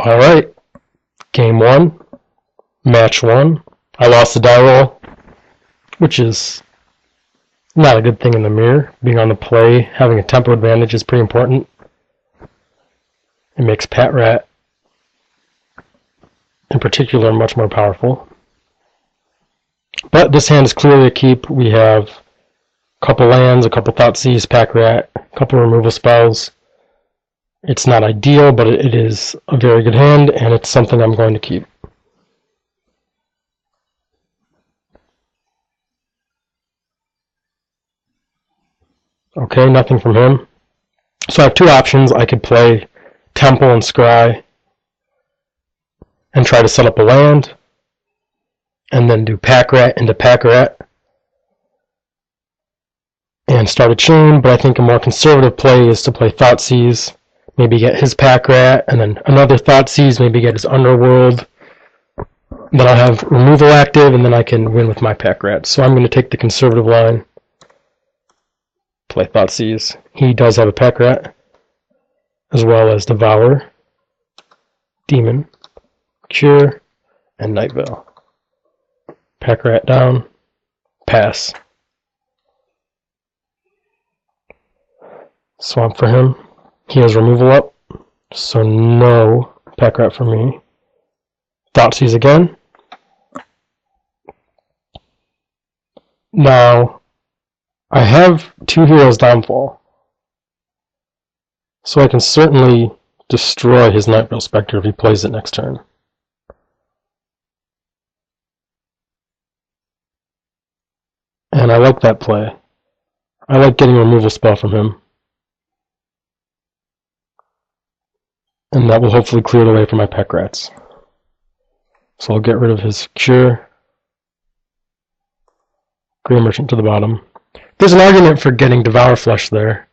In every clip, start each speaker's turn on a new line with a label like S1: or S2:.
S1: Alright, game one, match one. I lost the die roll, which is not a good thing in the mirror. Being on the play, having a tempo advantage is pretty important. It makes Pat Rat, in particular, much more powerful. But this hand is clearly a keep. We have a couple lands, a couple Thoughtseize, Pack Rat, a couple removal spells. It's not ideal, but it is a very good hand, and it's something I'm going to keep. Okay, nothing from him. So I have two options. I could play Temple and Scry and try to set up a land, and then do Pack Rat into Pack Rat and start a chain, but I think a more conservative play is to play Thoughtseize, maybe get his Pack Rat, and then another Thoughtseize, maybe get his Underworld. Then I'll have removal active, and then I can win with my Pack Rat. So I'm going to take the conservative line, play Thoughtseize. He does have a Pack Rat, as well as Devour, Demon, Cure, and Night Veil. Pack Rat down, pass. Swamp for him. He has removal up, so no Pack Rat for me. Thoughtseize again. Now, I have two Heroes Downfall, so I can certainly destroy his Night Veil Spectre if he plays it next turn. And I like that play. I like getting a removal spell from him. And that will hopefully clear the way for my Pack Rats. So I'll get rid of his Cure. Grey Merchant to the bottom. There's an argument for getting Devour Flush there.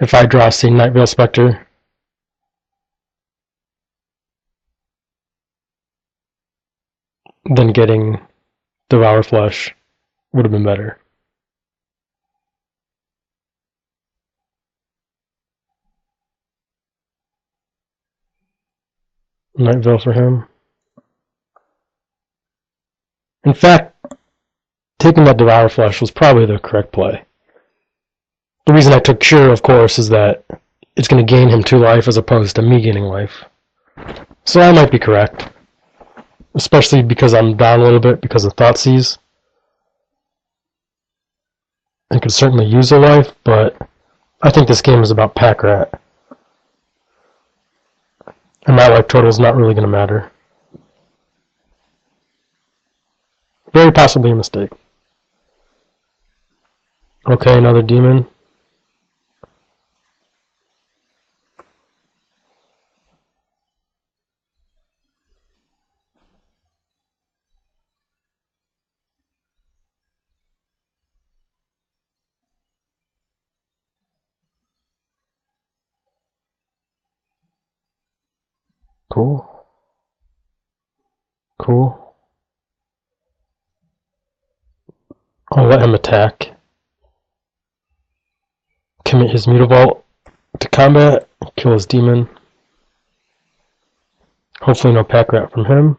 S1: If I draw, say, Night Veil Spectre. Then getting Devour Flush would have been better. Night Veil for him. In fact, taking that Devour Flush was probably the correct play. The reason I took Cure, of course, is that it's going to gain him 2 life as opposed to me gaining life. So I might be correct. Especially because I'm down a little bit because of Thoughtseize. I could certainly use a life, but I think this game is about Pack Rat. And my life total is not really going to matter. Very possibly a mistake. Okay, another demon. Cool. Cool. I'll let him attack. Commit his Mutavault to combat, kill his demon. Hopefully no Pack Rat from him.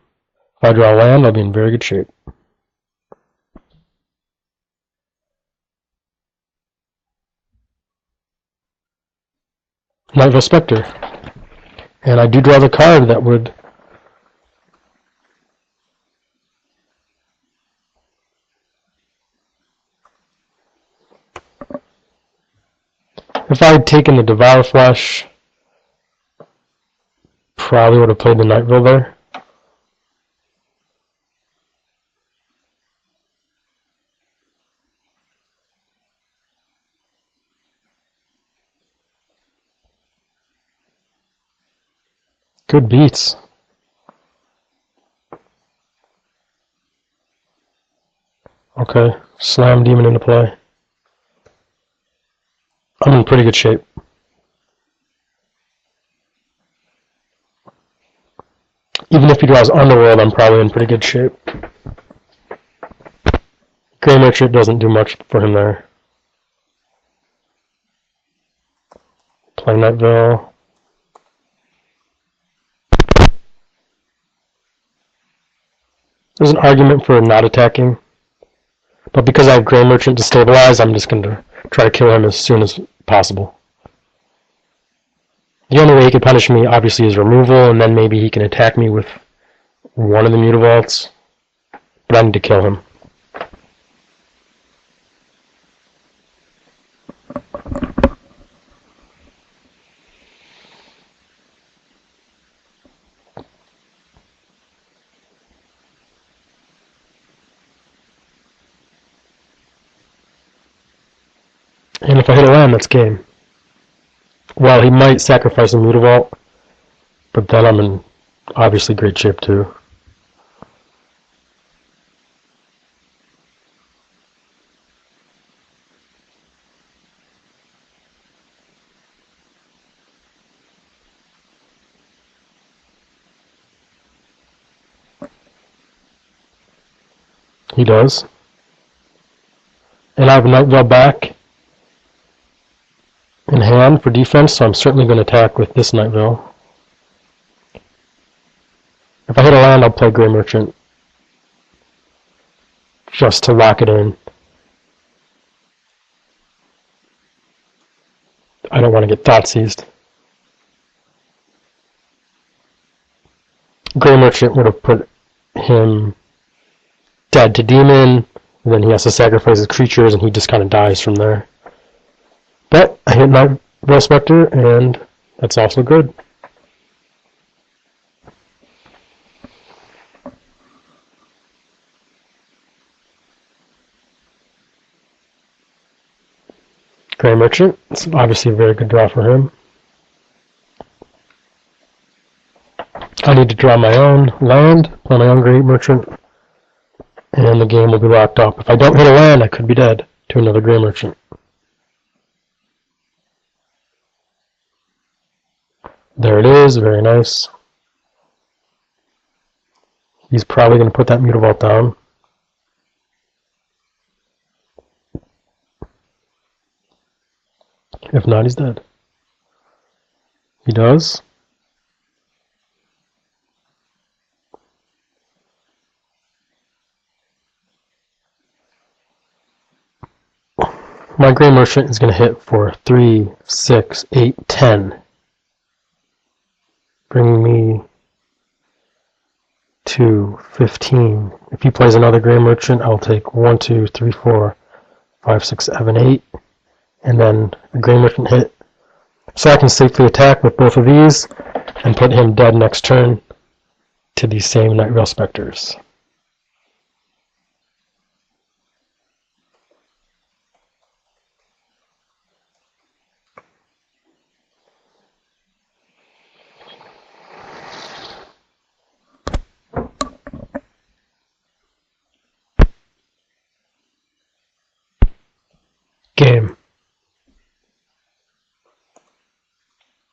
S1: If I draw land, I'll be in very good shape. Night Veil Spectre. And I do draw the card that would if I had taken the Devour Flush, probably would have played the Night Veil there. Good beats. Okay, slam demon into play. I'm in pretty good shape. Even if he draws Underworld, I'm probably in pretty good shape. Grey Merchant doesn't do much for him there. Play Night Veil. there's an argument for not attacking. But because I have Gray Merchant to stabilize, I'm just going to try to kill him as soon as possible. The only way he could punish me, obviously, is removal, and then maybe he can attack me with one of the Mutavaults. But I need to kill him. And if I hit a land, that's game. Well, he might sacrifice a Mutavault, but then I'm in obviously great shape too. He does. And I have a Night Veil back in hand for defense, so I'm certainly going to attack with this Night Veil. If I hit a land, I'll play Gray Merchant just to lock it in. I don't want to get Thoughtseized. Gray Merchant would have put him dead to Demon, and then he has to sacrifice his creatures, and he just kind of dies from there. But I hit my Veil Spectre, and that's also good. Gray Merchant, it's obviously a very good draw for him. I need to draw my own land, play my own Gray Merchant, and the game will be locked up. If I don't hit a land, I could be dead to another Gray Merchant. There it is, very nice. He's probably going to put that Mutavault down. If not, he's dead. He does. My Gray Merchant is going to hit for 3, 6, 8, 10. Bringing me to 15. If he plays another Gray Merchant, I'll take 1, 2, 3, 4, 5, 6, 7, 8. And then a Gray Merchant hit. So I can safely attack with both of these and put him dead next turn to these same Night Veil Spectres. Game.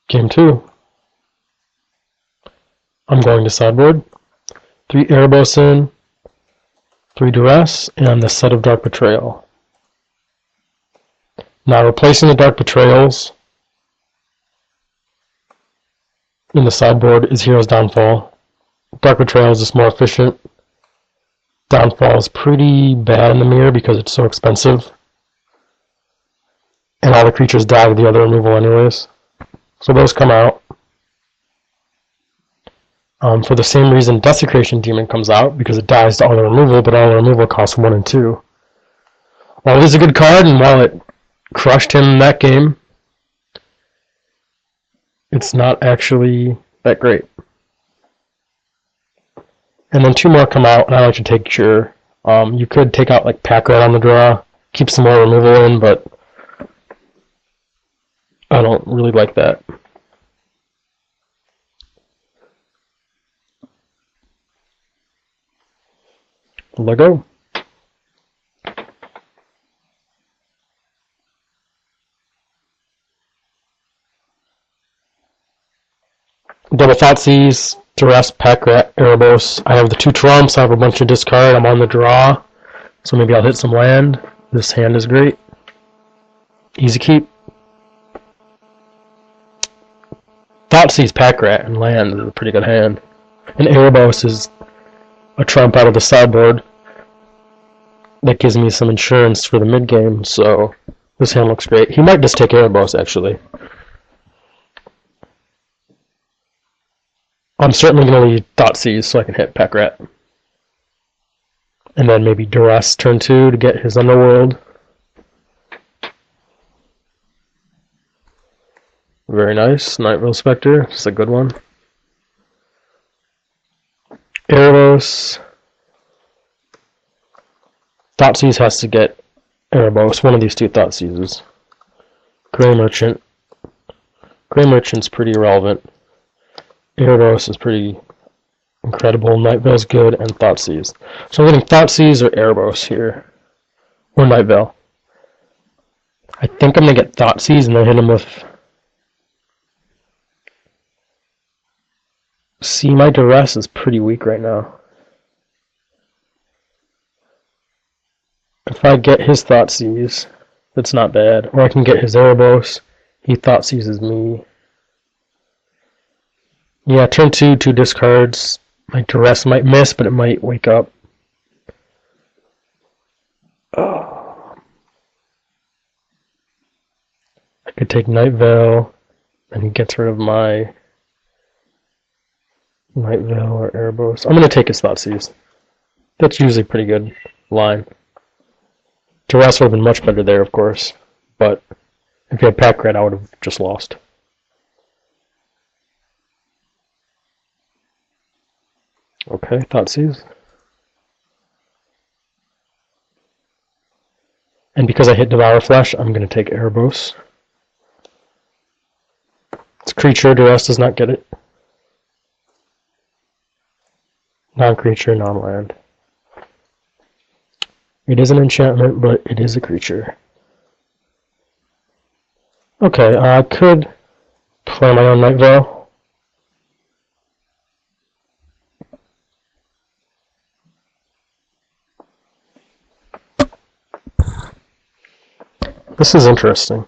S1: Game 2. I'm going to sideboard. 3 Erebos in, 3 Duress, and the set of Dark Betrayal. Now replacing the Dark Betrayals in the sideboard is Hero's Downfall. Dark Betrayal is just more efficient. Downfall is pretty bad in the mirror because it's so expensive. And all the creatures die with the other removal anyways. So those come out. For the same reason Desecration Demon comes out, because it dies to all the removal, but all the removal costs 1 and 2. While it is a good card, and while it crushed him in that game, it's not actually that great. And then 2 more come out, and I like to take your... you could take out like Pack Rat on the draw, keep some more removal in, but I don't really like that. Lego. Double Thoughtseize, Duress, Pack Rat, Erebos. I have the 2 trumps, I have a bunch of discard, I'm on the draw, so maybe I'll hit some land. This hand is great. Easy keep. Thoughtseize, Pack Rat, and land is a pretty good hand. And Erebos is a trump out of the sideboard that gives me some insurance for the mid game, so this hand looks great. He might just take Erebos, actually. I'm certainly going to leave Thoughtseize so I can hit Pack Rat. And then maybe Duress turn 2 to get his Underworld. Very nice. Nightville Spectre. It's a good one. Erebos. Thoughtseize has to get Erebos. One of these two Thoughtseizes. Grey Merchant. Grey Merchant's pretty irrelevant. Erebos is pretty incredible. Nightvale's good, and Thoughtseize. So I'm getting Thoughtseize or Erebos here. Or Nightvale. I think I'm going to get Thoughtseize and then hit him with... See, my Duress is pretty weak right now. If I get his Thoughtseize, that's not bad. Or I can get his Erebos. He Thoughtseizes me. Yeah, turn 2, 2 discards. My Duress might miss, but it might wake up. Oh. I could take Nightvale, and he gets rid of my Nightvale or Erebos. I'm going to take his Thoughtseize. That's usually a pretty good line. Duress would have been much better there, of course, but if you had Pack Rat, I would have just lost. Okay, Thoughtseize. And because I hit Devour Flesh, I'm going to take Erebos. It's creature, Duress does not get it. Non-creature, non-land. It is an enchantment, but it is a creature. Okay, I could play my own Nightvale. This is interesting.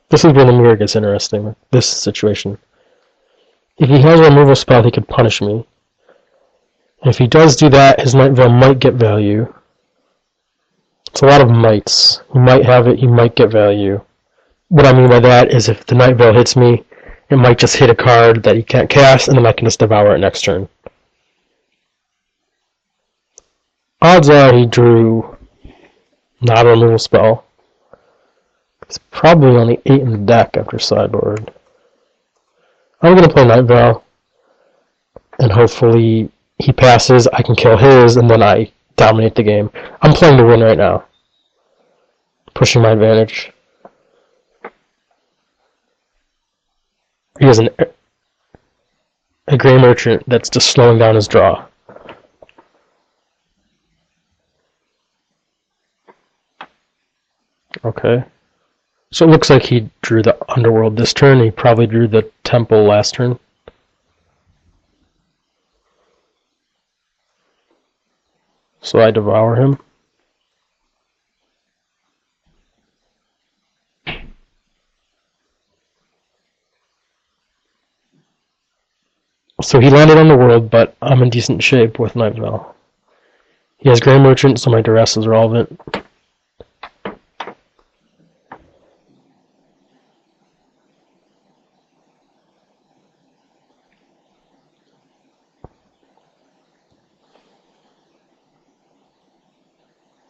S1: This is where the mirror gets interesting, this situation. If he has a removal spell, he could punish me. If he does do that, his Nightvale might get value. It's a lot of mights. He might have it, he might get value. What I mean by that is if the Nightvale hits me, it might just hit a card that he can't cast, and then I can just devour it next turn. Odds are he drew not a removal spell. It's probably only 8 in the deck after sideboard. I'm going to play Nightvale, and hopefully he passes, I can kill his, and then I dominate the game. I'm playing to win right now. Pushing my advantage. He has a Grey Merchant that's just slowing down his draw. Okay. So it looks like he drew the Underworld this turn. He probably drew the Temple last turn. So I devour him. So he landed on the world, but I'm in decent shape with Nightvale. He has Grey Merchant, so my Duress is relevant.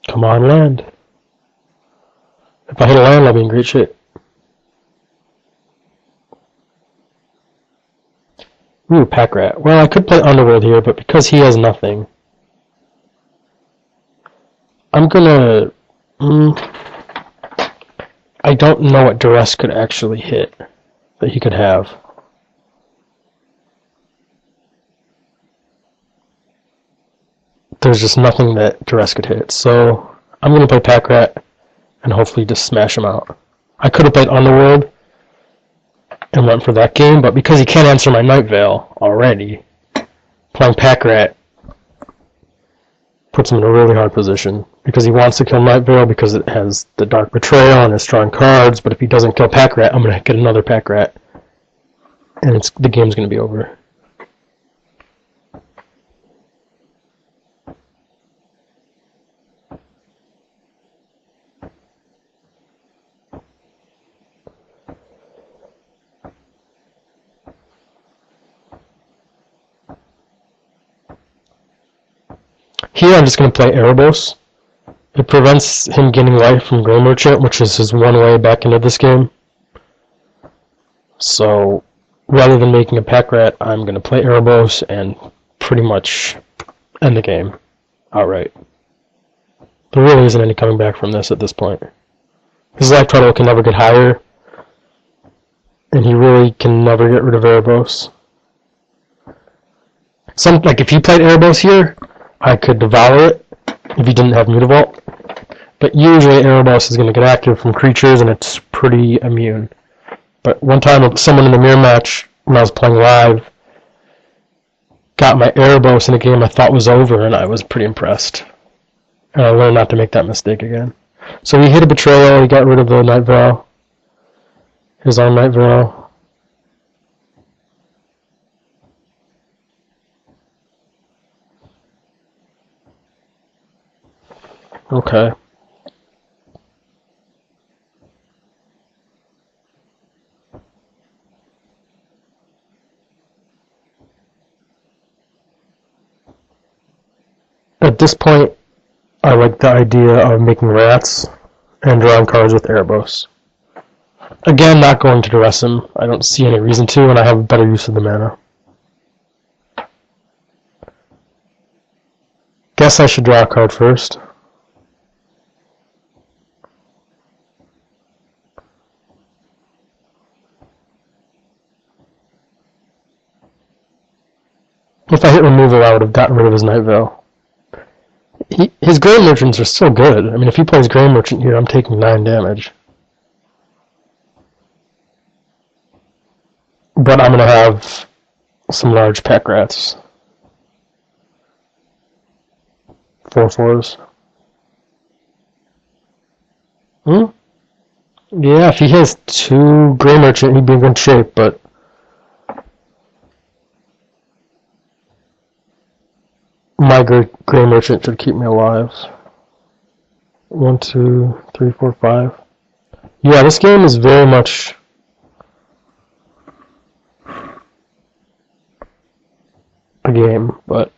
S1: Come on, land. If I hit a land, I'll be in great shape. Ooh, Pack Rat. Well, I could play Underworld here, but because he has nothing, I'm gonna... I don't know what Duress could actually hit that he could have. There's just nothing that Duress could hit, so I'm going to play Pack Rat and hopefully just smash him out. I could have played Underworld and went for that game, but because he can't answer my Nightvale already, playing Pack Rat puts him in a really hard position, because he wants to kill Nightvale because it has the Dark Betrayal and his strong cards, but if he doesn't kill Pack Rat, I'm going to get another Pack Rat, and the game's going to be over. Here I'm just going to play Erebos. It prevents him gaining life from Grey Merchant, which is his one way back into this game. So rather than making a pack rat, I'm going to play Erebos and pretty much end the game outright. There really isn't any coming back from this at this point. His life total can never get higher, and he really can never get rid of Erebos. Like if he played Erebos here, I could devour it if he didn't have Mutavault. But usually Erebos is going to get active from creatures, and it's pretty immune. But one time, someone in the mirror match, when I was playing live, got my Erebos in a game I thought was over, and I was pretty impressed. And I learned not to make that mistake again. So he hit a Betrayal, he got rid of the Night Veil, his own Night Veil. Okay. At this point, I like the idea of making rats and drawing cards with Erebos. Again, not going to duress him. I don't see any reason to, and I have better use of the mana. Guess I should draw a card first. If I hit removal, I would have gotten rid of his Night Veil. His Grey Merchants are still good. I mean, if he plays Grey Merchant here, I'm taking 9 damage. But I'm going to have some large pack rats. 4/4s. Yeah, if he has 2 Grey Merchant, he'd be in good shape, but my Grey Merchant should keep me alive. 1, 2, 3, 4, 5. Yeah, this game is very much a game, but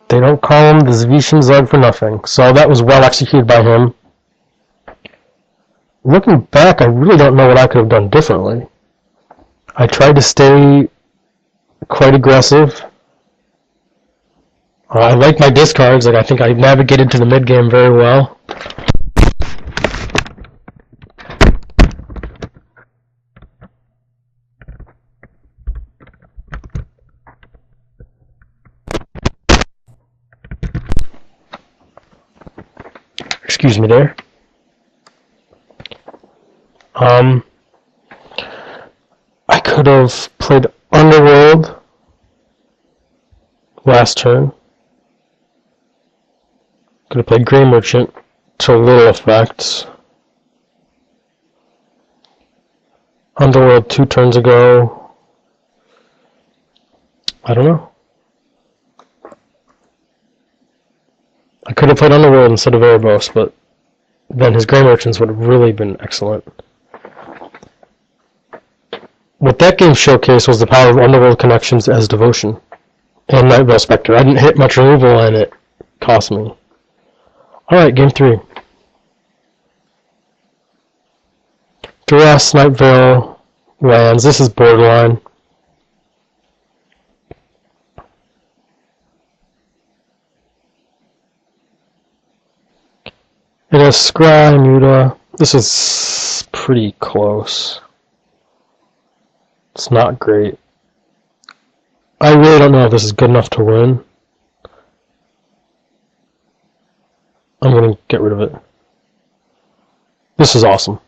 S1: they don't call him the Zvetian Zug for nothing, so that was well executed by him. Looking back, I really don't know what I could have done differently. I tried to stay quite aggressive. I like my discards. Like I think I navigated to the mid game very well. Excuse me there. I could have played Underworld last turn. Could have played Grey Merchant to little effect. Underworld 2 turns ago. I don't know. I could have played Underworld instead of Erebos, but then his Grey Merchants would have really been excellent. What that game showcased was the power of Underworld connections as Devotion and Night Veil Spectre. I didn't hit much removal and it cost me. Alright, game 3. Duress, Night Veil, lands. This is borderline. It has Scry, Muta. This is pretty close. It's not great. I really don't know if this is good enough to win. I'm going to get rid of it. This is awesome.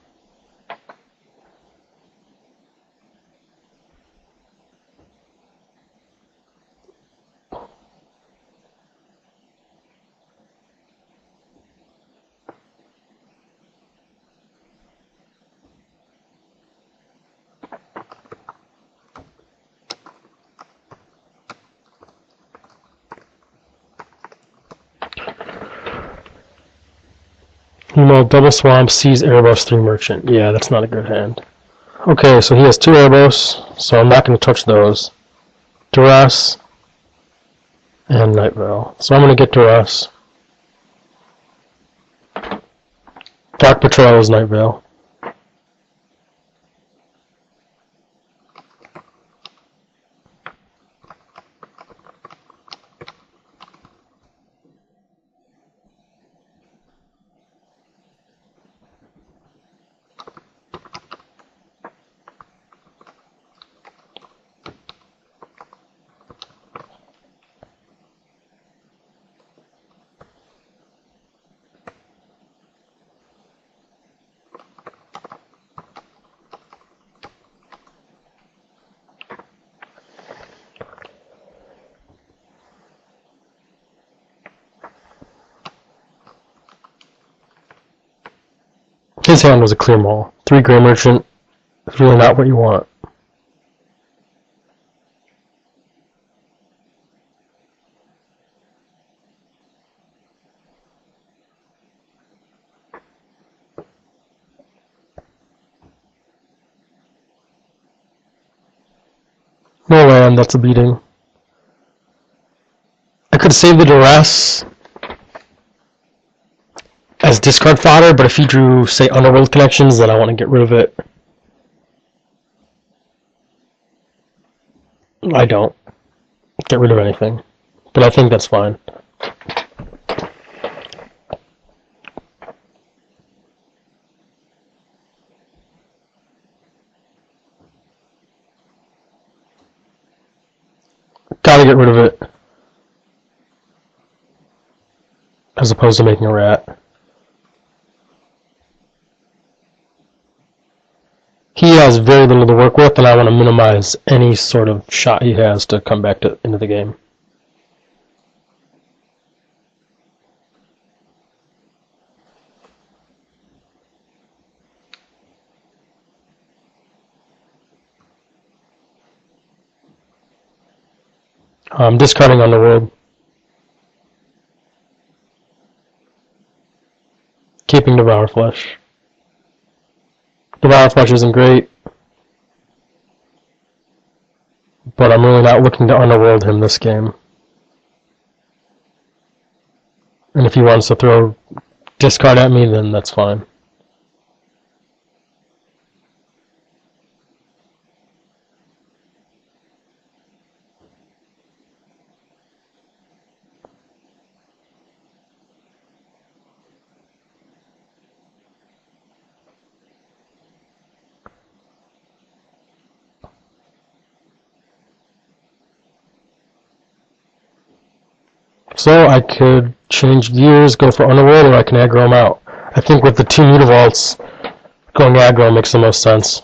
S1: Meanwhile, double swamp, sees Erebos 3 merchant. Yeah, that's not a good hand. Okay, so he has 2 Erebos, so I'm not going to touch those. Duress and Night Veil. So I'm going to get Duress. Dark Betrayal is Night Veil. His hand was a clear maul. 3 Grey Merchant is really not what you want. No land, that's a beating. I could save the Duress as discard fodder, but if he drew, say, Underworld Connections, then I want to get rid of it. I don't get rid of anything, but I think that's fine. Gotta get rid of it, as opposed to making a rat. He has very little to work with, and I want to minimize any sort of shot he has to come back into the game. I'm discarding Underworld. Keeping Devour Flesh. Devour Flesh isn't great, but I'm really not looking to Underworld him this game. And if he wants to throw discard at me, then that's fine. So I could change gears, go for Underworld, or I can aggro him out. I think with the 2 Mutavaults, going aggro makes the most sense.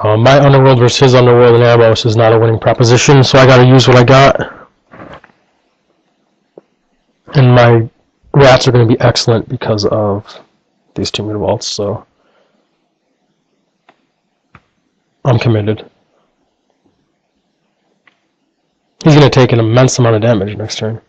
S1: My Underworld versus his Underworld and Erebos is not a winning proposition, so I gotta use what I got. And my rats are going to be excellent because of these 2 Mutavaults, so I'm committed. He's going to take an immense amount of damage next turn.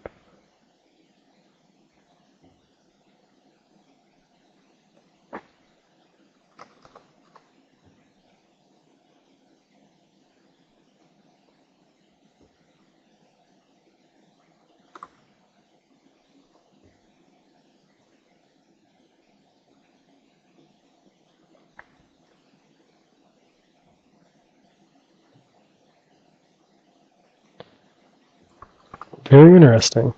S1: Very interesting.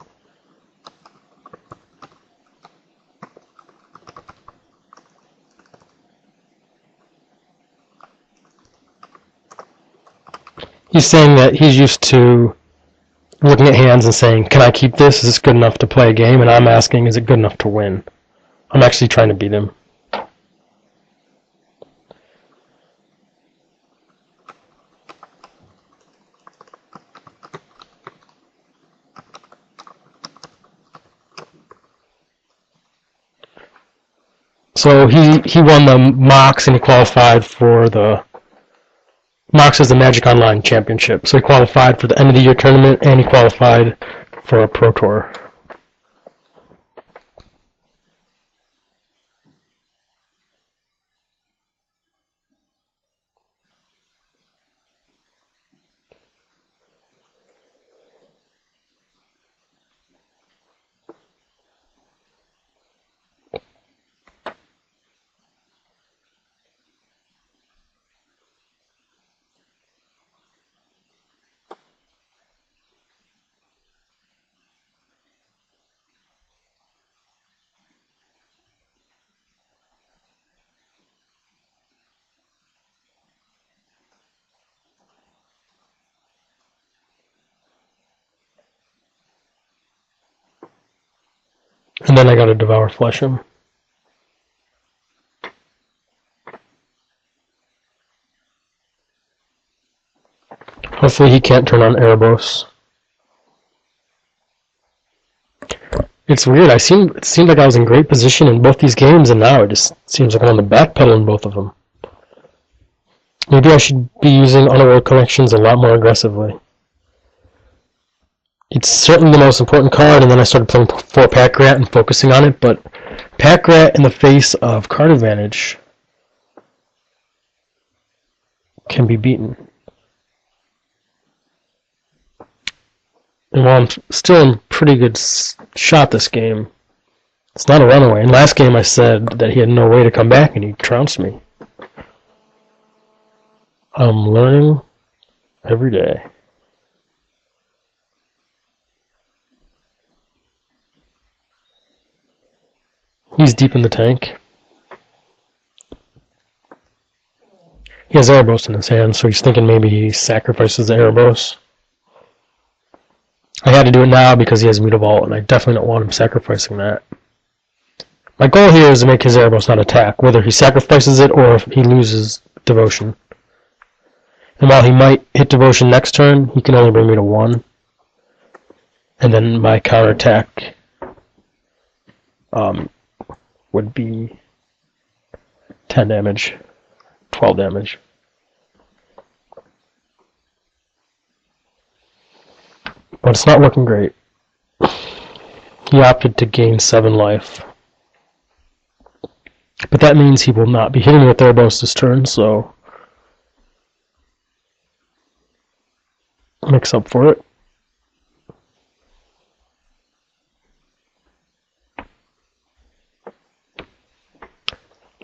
S1: He's saying that he's used to looking at hands and saying, can I keep this? Is this good enough to play a game? And I'm asking, is it good enough to win? I'm actually trying to beat him. So he won the Mox and he qualified for the Mox is the Magic Online Championship. So he qualified for the end of the year tournament and he qualified for a Pro Tour. And then I gotta Devour Flesh him. Hopefully he can't turn on Erebos. It's weird. It seemed like I was in great position in both these games, and now it just seems like I'm on the back pedal in both of them. Maybe I should be using Underworld Connections a lot more aggressively. It's certainly the most important card, and then I started playing 4 Pack Rat and focusing on it, but Pack Rat in the face of card advantage can be beaten. And while I'm still in pretty good shot this game, it's not a runaway. And last game I said that he had no way to come back, and he trounced me. I'm learning every day. He's deep in the tank. He has Erebos in his hand, so he's thinking maybe he sacrifices the Erebos. I had to do it now because he has Mutavault, and I definitely don't want him sacrificing that. My goal here is to make his Erebos not attack, whether he sacrifices it or if he loses Devotion. And while he might hit Devotion next turn, he can only bring me to 1. And then my counterattack would be 10 damage, 12 damage. But it's not looking great. He opted to gain 7 life. But that means he will not be hitting with Erebos this turn, so makes up for it.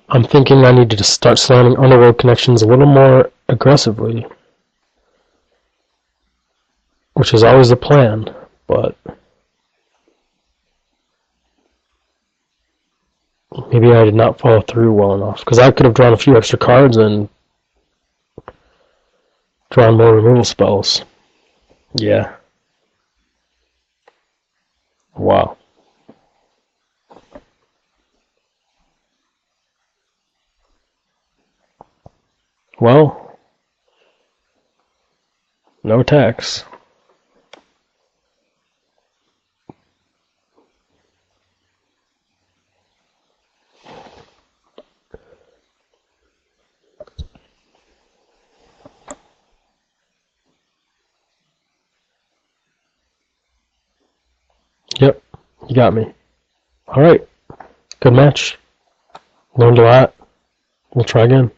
S1: I'm thinking I need to start slamming Underworld Connections a little more aggressively, which is always the plan, but maybe I did not follow through well enough, because I could have drawn a few extra cards and drawn more removal spells. Yeah. Wow. Well, no attacks. Yep, you got me. Alright, good match. Learned a lot. We'll try again.